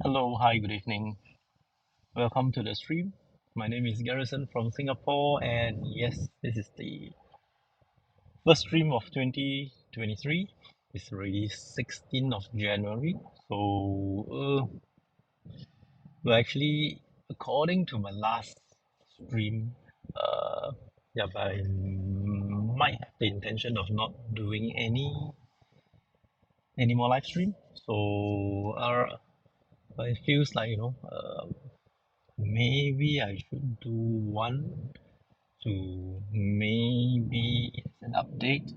Hello, hi, good evening. Welcome to the stream. My name is Garrison from Singapore, and yes, this is the first stream of 2023. It's already 16th of January. Well, actually, according to my last stream, uh, yeah, but I might have the intention of not doing any more live stream. But it feels like maybe I should do one to maybe as an update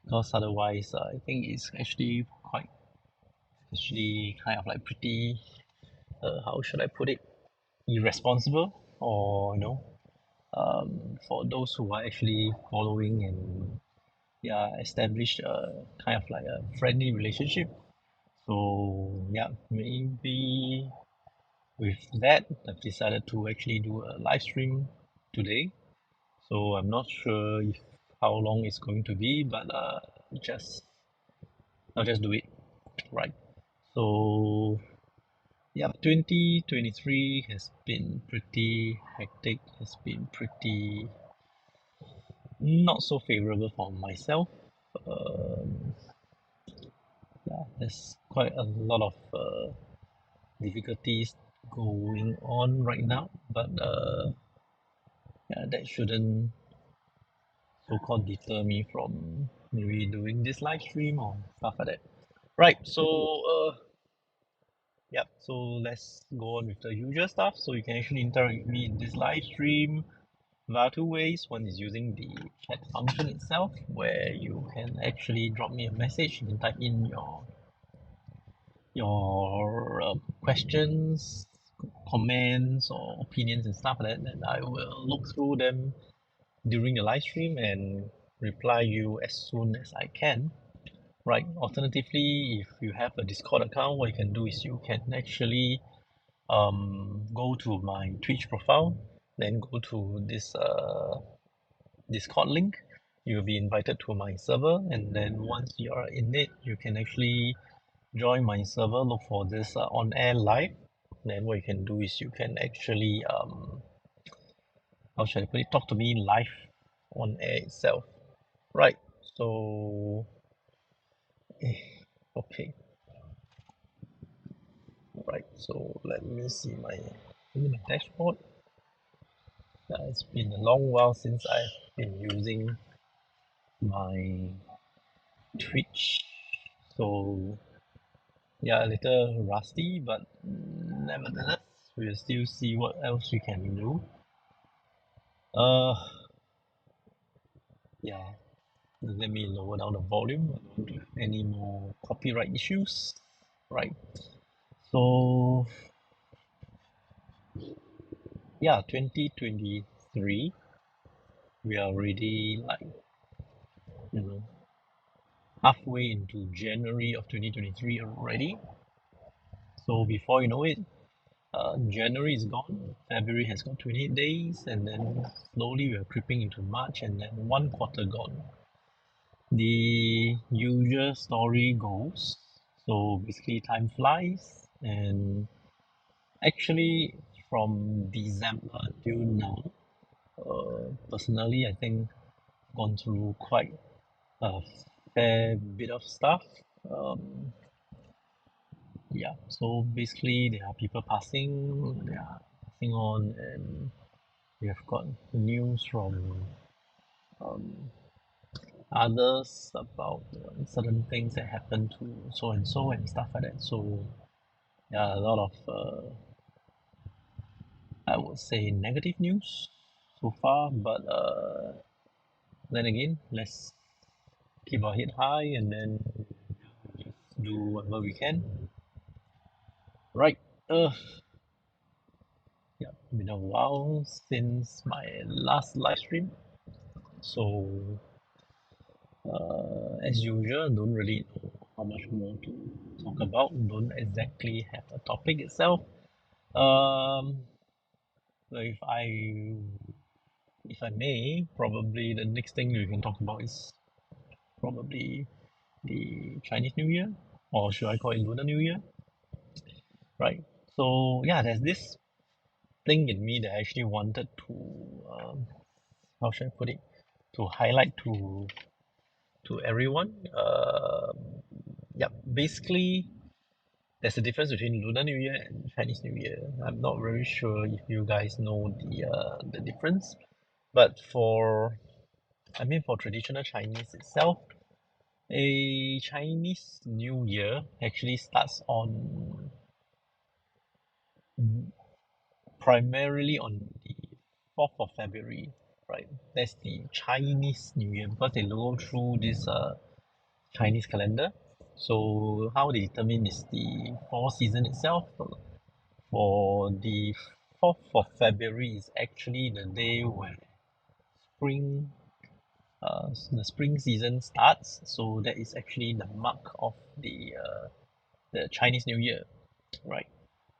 because otherwise I think it's actually kind of like pretty how should I put it, irresponsible, or for those who are actually following and yeah, establish a kind of like a friendly relationship. So yeah, maybe with that I've decided to actually do a live stream today. So I'm not sure if how long it's going to be, but just I'll just do it, right? So yeah, 2023 has been pretty hectic, has been pretty not so favorable for myself. Um, yeah, there's quite a lot of difficulties going on right now, but yeah, that shouldn't so-called deter me from maybe doing this live stream or stuff like that. Right, so yeah, so let's go on with the usual stuff. So you can actually interact with me in this live stream via two ways. One is using the chat function itself, where you can actually drop me a message. You can type in your questions, comments, or opinions and stuff like that, and I will look through them during the live stream and reply you as soon as I can. Right. Alternatively, if you have a Discord account, what you can do is you can actually go to my Twitch profile, then go to this Discord link. You'll be invited to my server, and then once you are in it, you can actually join my server. Look for this on air live. Then what you can do is you can actually how should I put it? Talk to me live on air itself. Right. So okay. Right. So let me see my dashboard. It's been a long while since I've been using my Twitch. So yeah, a little rusty, but nevertheless, we'll still see what else we can do. Uh, yeah, let me lower down the volume. I don't have any more copyright issues. Right. So yeah, 2023, we are already like, you know, halfway into January of 2023 already. So before you know it, January is gone, February has got 28 days, and then slowly we are creeping into March, and then one quarter gone. The usual story goes. So basically, time flies, and actually, from December until now, personally, I think I've gone through quite a fair bit of stuff. Um, yeah, so basically, there are people passing on, and we have got news from um, others about certain things that happen to so and so and stuff like that. So yeah, a lot of I would say negative news so far, but then again, let's keep our head high and then just do whatever we can. Right. Uh, yeah, been a while since my last live stream, so as usual, don't really know how much more to talk about. Don't exactly have a topic itself. Um, so if I may, probably the next thing we can talk about is probably the Chinese New Year, or should I call it Lunar New Year? right? So yeah, there's this thing in me that I actually wanted to, how should I put it, to highlight to everyone. Yeah, basically, there's a difference between Lunar New Year and Chinese New Year. I'm not very sure if you guys know the difference, but I mean, for traditional Chinese itself, a Chinese New Year actually starts on primarily on the 4th of February, right? That's the Chinese New Year because they go through this Chinese calendar. So how they determine is the fall season itself. For the 4th of February is actually the day where spring the spring season starts. So that is actually the mark of the Chinese New Year, right?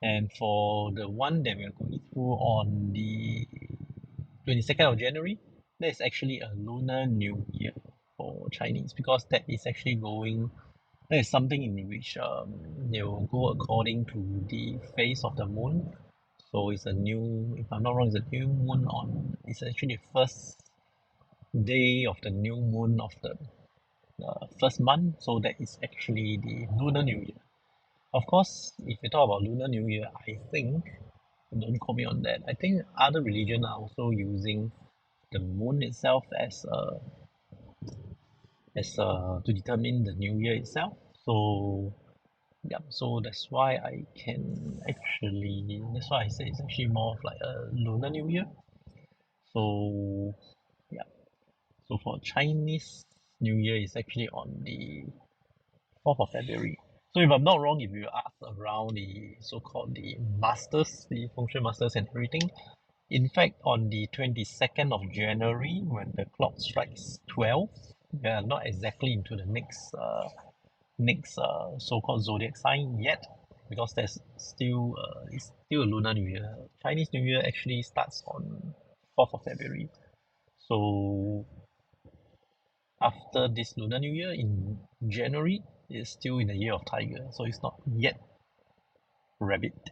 And for the one that we are going through on the 22nd of January, that is actually a Lunar New Year for Chinese because that is something in which they will go according to the phase of the moon. So it's a new, if I'm not wrong, it's a new moon it's actually the first day of the new moon of the first month. So that is actually the Lunar New Year. Of course, if you talk about Lunar New Year, I think, don't quote me on that, I think other religions are also using the moon itself to determine the new year itself. So yeah, so that's why I say it's actually more of like a Lunar New Year. So yeah, so for Chinese New Year is actually on the 4th of February. So if I'm not wrong, if you ask around the so-called the masters, the feng shui masters and everything, in fact, on the 22nd of January, when the clock strikes 12, we are not exactly into the next so-called zodiac sign yet, because it's still a Lunar New Year. Chinese New Year actually starts on 4th of February. So after this Lunar New Year in January, it's still in the year of Tiger, so it's not yet Rabbit.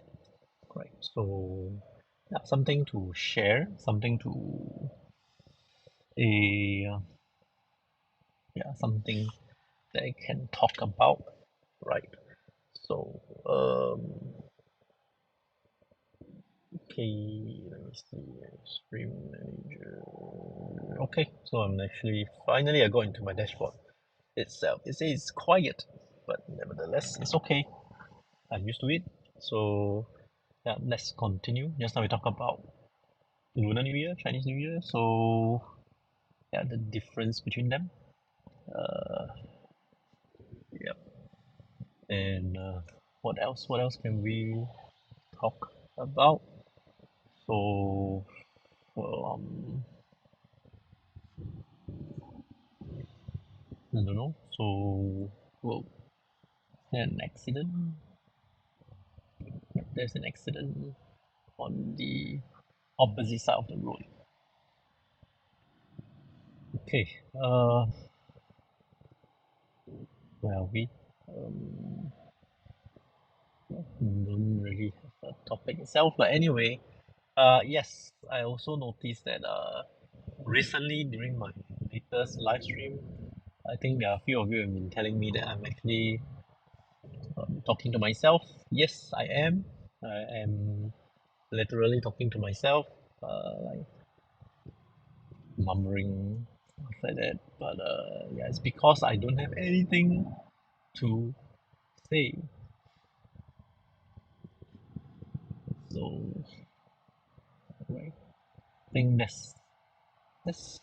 Right. So yeah, something to share, something to a something that I can talk about, right? So okay, let me see, stream manager. Okay, so I'm actually finally I got into my dashboard itself. It says it's quiet, but nevertheless it's okay. I'm used to it. So yeah, let's continue. Just now we talk about Lunar New Year, Chinese New Year. So yeah, the difference between them. Uh, yeah, and what else? What else can we talk about? So, well, I don't know. So, well, an accident. There's an accident on the opposite side of the road. Okay. Where are we? Um, don't really have a topic itself, but anyway, yes, I also noticed that recently during my latest live stream, I think there are a few of you have been telling me that I'm actually talking to myself. Yes, I am. I am literally talking to myself, like murmuring stuff like that. But yeah, it's because I don't have anything to say. So, right, I think that's that's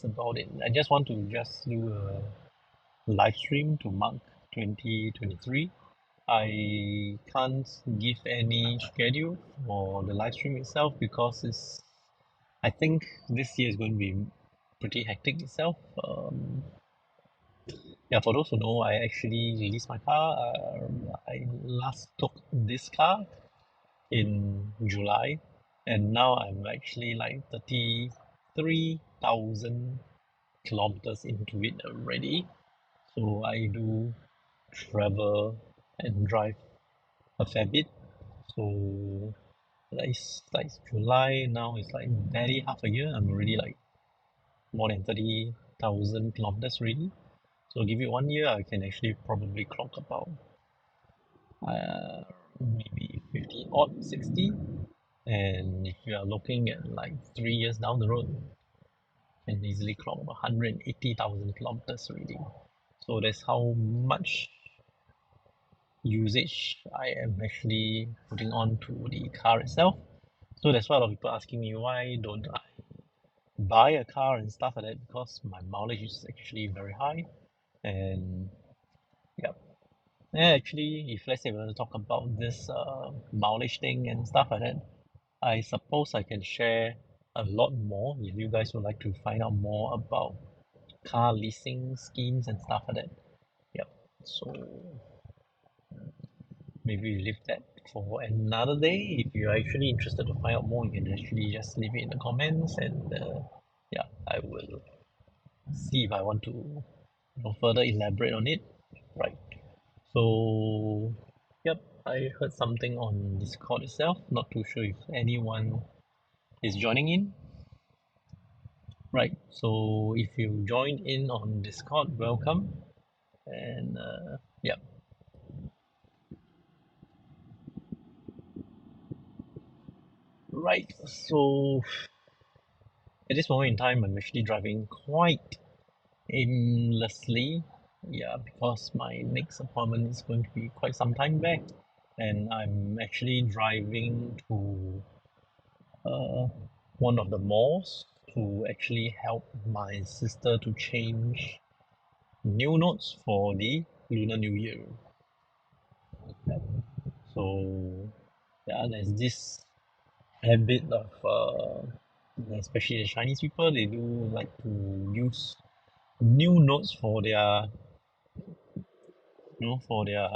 about it. I just want to just do a live stream to mark 2023. I can't give any schedule for the live stream itself because I think this year is going to be pretty hectic itself. Yeah, for those who know, I actually released my car. I last took this car in July, and now I'm actually like 33,000 kilometers into it already. So I do travel and drive a fair bit. So like July now is like barely half a year. I'm already like more than 30,000 kilometers already. So give it 1 year, I can actually probably clock about uh, maybe 50 odd 60. And if you are looking at like 3 years down the road, can easily clock about 180,000 kilometers already. So that's how much usage I am actually putting on to the car itself. So that's why a lot of people asking me why don't I buy a car and stuff like that, because my mileage is actually very high. And yeah, actually, if let's say we want to talk about this mileage thing and stuff like that, I suppose I can share a lot more if you guys would like to find out more about car leasing schemes and stuff like that. Yep. So maybe we leave that for another day. If you're actually interested to find out more, you can actually just leave it in the comments, and yeah, I will see if I want to further elaborate on it. Right. So yep, I heard something on Discord itself. Not too sure if anyone is joining in. Right. So if you joined in on Discord, welcome. And yeah. Right. So at this moment in time, I'm actually driving quite aimlessly. Yeah, because my next appointment is going to be quite some time back, and I'm actually driving to uh, one of the malls to actually help my sister to change new notes for the Lunar New Year. So yeah, there's this habit of especially the Chinese people, they do like to use new notes for their for their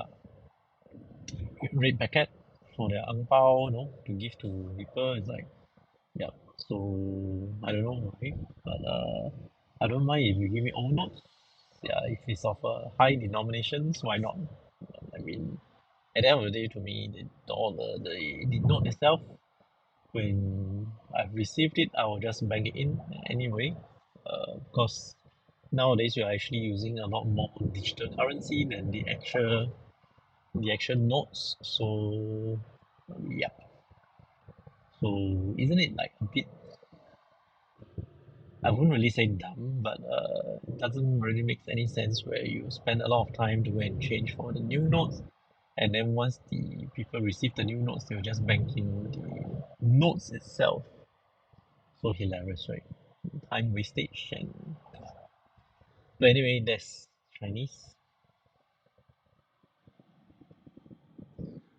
red packet, for their ang pao, to give to people. It's like yeah. So I don't know why, but I don't mind if you give me old notes. Yeah, if it's of a high denominations, why not? I mean, at the end of the day, to me, all the note itself, when I've received it, I will just bank it in anyway. Because nowadays we are actually using a lot more digital currency than the actual notes. So yeah. So isn't it like a bit, I wouldn't really say dumb, but it doesn't really make any sense where you spend a lot of time to go and change for the new notes, and then once the people receive the new notes, they'll just bank in the notes itself. So hilarious, right? Time wastage. And but anyway, that's Chinese.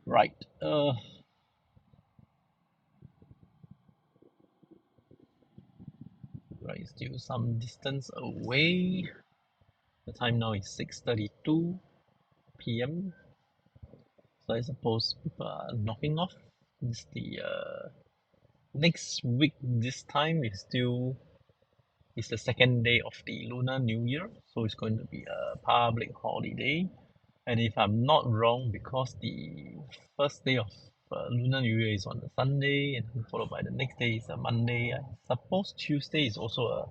Right. Right, still some distance away. The time now is 6:32 p.m. So I suppose people are knocking off. It's the next week. This time is still is the second day of the Lunar New Year, so it's going to be a public holiday. And if I'm not wrong, because the first day of Lunar New Year is on a Sunday, and then followed by the next day is a Monday. I suppose Tuesday is also a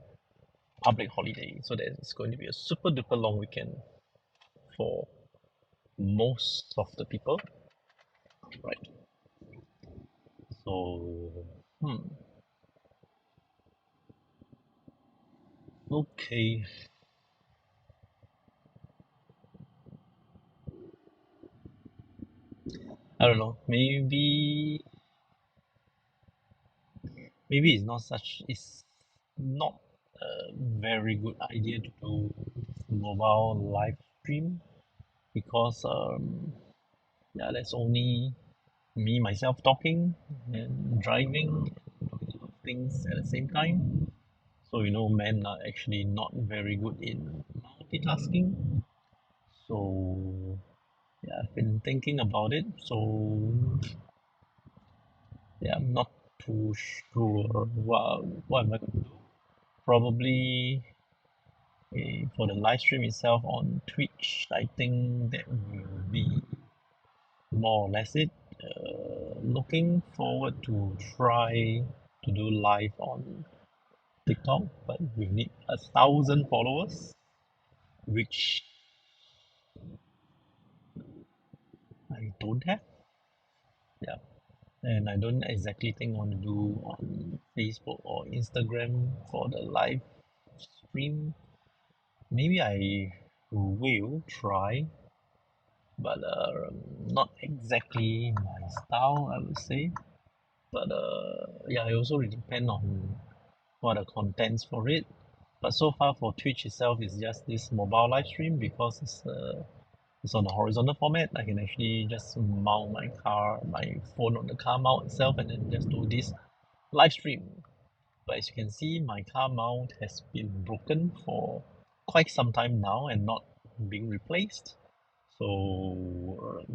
public holiday, so there's going to be a super duper long weekend for most of the people, right? So, okay, I don't know. Maybe it's not a very good idea to do mobile live stream, because yeah, that's only me myself talking and driving, talking about things at the same time. So men are actually not very good in multitasking. So yeah, I've been thinking about it. So yeah, I'm not too sure what am I going to do. Probably for the live stream itself on Twitch, I think that will be more or less it. Looking forward to try to do live on TikTok, but we need 1,000 followers, which I don't have. Yeah, and I don't exactly think I want to do on Facebook or Instagram for the live stream. Maybe I will try, but not exactly my style, I would say. But yeah, it also really depend on what are the contents for it. But so far for Twitch itself, it's just this mobile live stream because it's on a horizontal format. I can actually just mount my phone on the car mount itself, and then just do this live stream. But as you can see, my car mount has been broken for quite some time now and not being replaced. So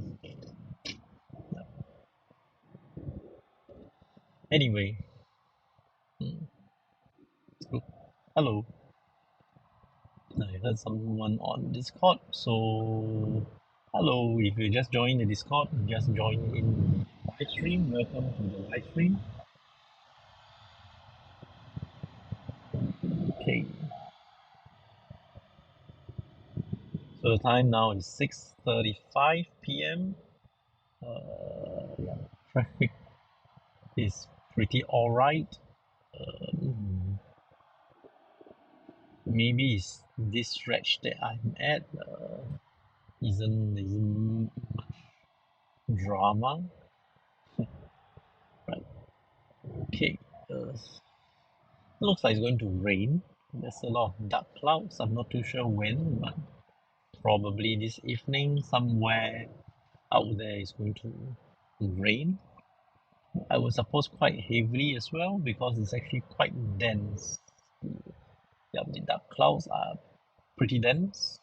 anyway, mm, so, hello. I heard someone on Discord. So hello, if you just joined the Discord, just join in live stream. Welcome to the live stream. Okay, so the time now is 6:35 p.m. Yeah, traffic is pretty alright. Um, maybe it's this stretch that I'm at isn't drama, right? Okay, looks like it's going to rain. There's a lot of dark clouds. I'm not too sure when, but probably this evening somewhere out there is going to rain. I would suppose quite heavily as well because it's actually quite dense. Yeah, the dark clouds are pretty dense.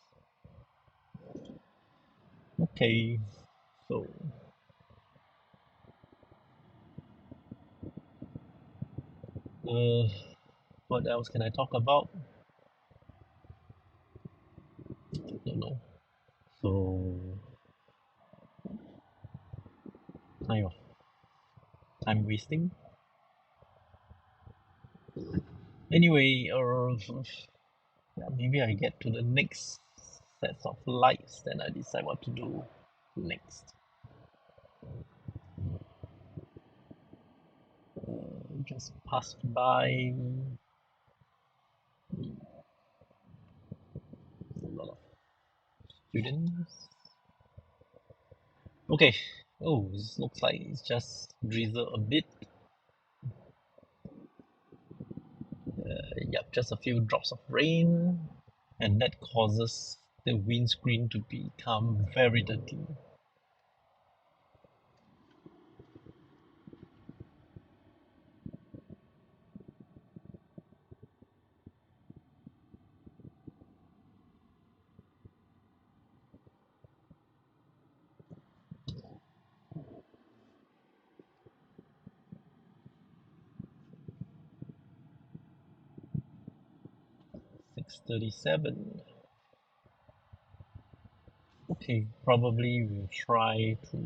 Okay, so uh, what else can I talk about? I don't know. So kind of time wasting. Anyway, yeah, maybe I get to the next sets of lights, then I decide what to do next. Just passed by a lot of students. Okay. Oh, this looks like it's just drizzle a bit. Yep, just a few drops of rain, and that causes the windscreen to become very dirty. Six 37. Okay, probably we'll try to.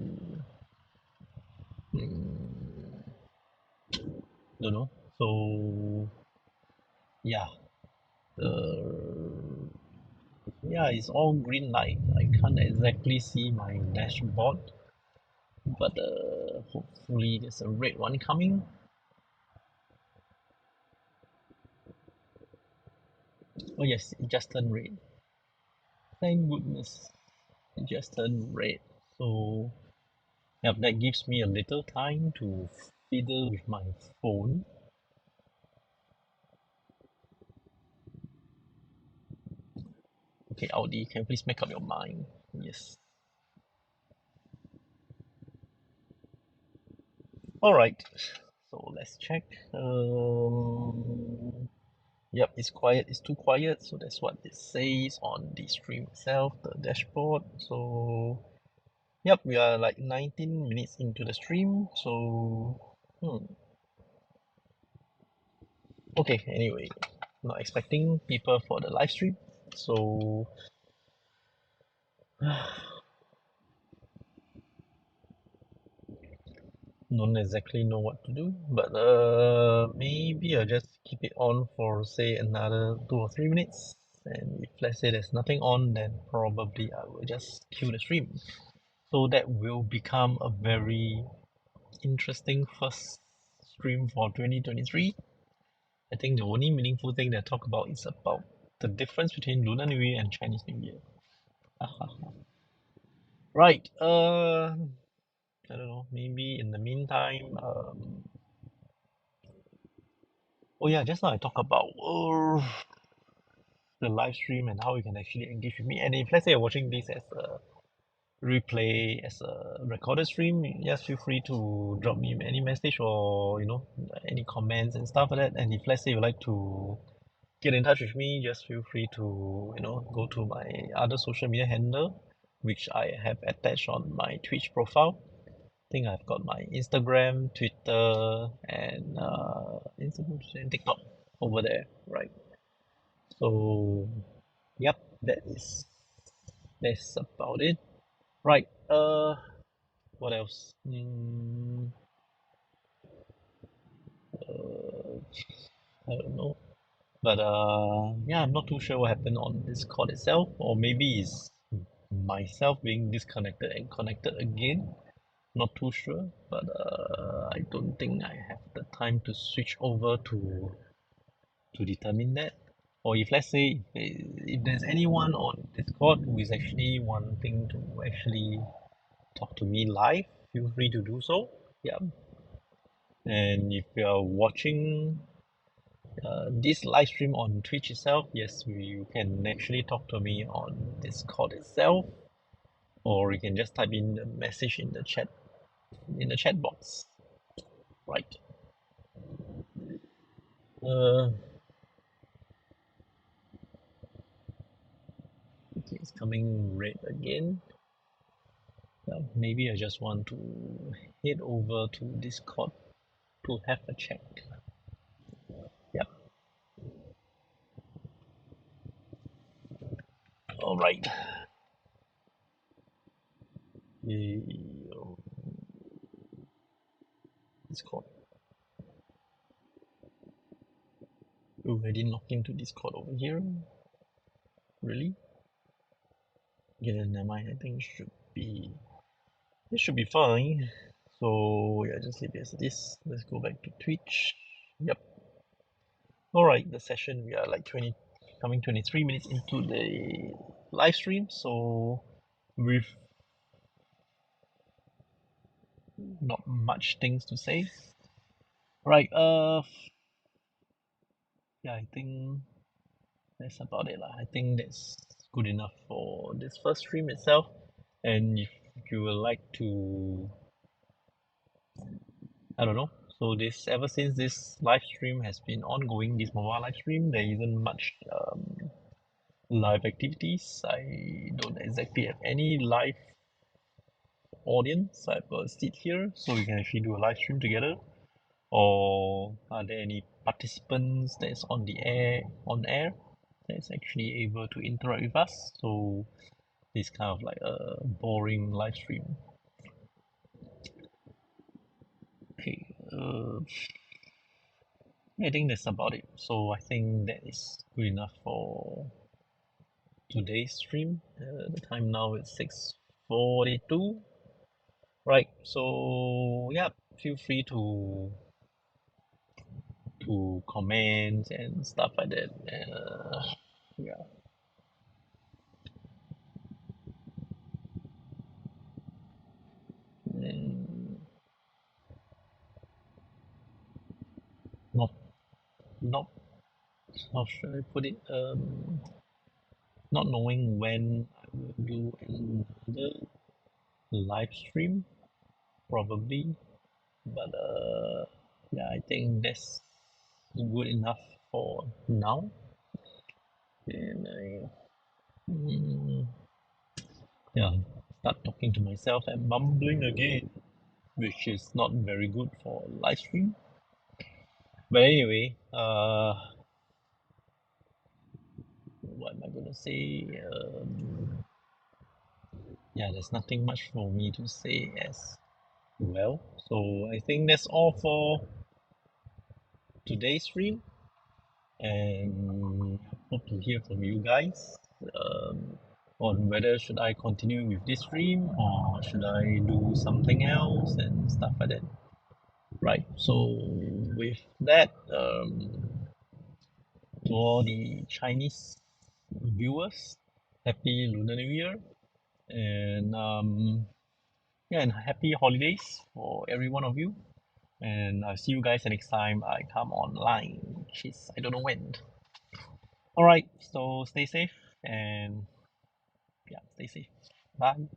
Don't know. So yeah, the yeah, it's all green light. I can't exactly see my dashboard, but hopefully there's a red one coming. Oh yes, it just turned red. Thank goodness, it just turned red. So yeah, that gives me a little time to fiddle with my phone. Okay, Audi, can you please make up your mind? Yes. All right. So let's check. Yep, it's quiet. It's too quiet. So that's what it says on the stream itself, the dashboard. So yep, we are like 19 minutes into the stream. So okay. Anyway, not expecting people for the live stream. So don't exactly know what to do, but maybe I'll just keep it on for say another 2 or 3 minutes. And if let's say there's nothing on, then probably I will just kill the stream. So that will become a very interesting first stream for 2023. I think the only meaningful thing that I talk about is about the difference between Lunar New Year and Chinese New Year. Right. I don't know. Maybe in the meantime, oh yeah, just now I talk about the live stream and how you can actually engage with me. And if let's say you're watching this as a replay, as a recorded stream, just feel free to drop me any message or any comments and stuff like that. And if let's say you like to get in touch with me, just feel free to go to my other social media handle, which I have attached on my Twitch profile. I think I've got my Instagram, Twitter, and TikTok over there, right? So, yep, that's about it. Right. What else? I don't know. But yeah, I'm not too sure what happened on Discord itself, or maybe it's myself being disconnected and connected again. Not too sure, but I don't think I have the time to switch over to determine that. Or if let's say if there's anyone on Discord who is actually wanting to actually talk to me live, feel free to do so. Yeah. And if you are watching this live stream on Twitch itself, yes, you can actually talk to me on Discord itself, or you can just type in the message in the chat box. Right. Uh, okay, it's coming red again. Maybe I just want to head over to Discord to have a check. Yep. All right. Discord. Already logged into Discord over here. Really? Yeah, never mind. I think it should be fine. So yeah, just leave it as this. Let's go back to Twitch. Yep. All right, the session we are like 23 minutes into the live stream. So with not much things to say. Right. Yeah, I think that's about it lah. I think that's good enough for this first stream itself. And if you would like to, I don't know. So this ever since this live stream has been ongoing, this mobile live stream, there isn't much live activities. I don't exactly have any live audience. I've got a seat here, so we can actually do a live stream together. Or are there any participants that's on air that's actually able to interact with us? So it's kind of like a boring live stream. Okay, I think that's about it. So I think that is good enough for today's stream. The time now is 6:42. Right. So yeah, feel free to comment and stuff like that. Yeah. And not not how should I put it? Not knowing when I will do another live stream, probably. But yeah, I think that's good enough for now. And yeah, start talking to myself and mumbling again, which is not very good for live stream. But anyway, what am I gonna say? Yeah, there's nothing much for me to say as Well, so I think that's all for today's stream, and hope to hear from you guys on whether should I continue with this stream or should I do something else and stuff like that. Right. So with that, to all the Chinese viewers, happy Lunar New Year, and yeah, and happy holidays for every one of you. And I'll see you guys next time I come online, which is I don't know when. All right, so stay safe and yeah, stay safe. Bye.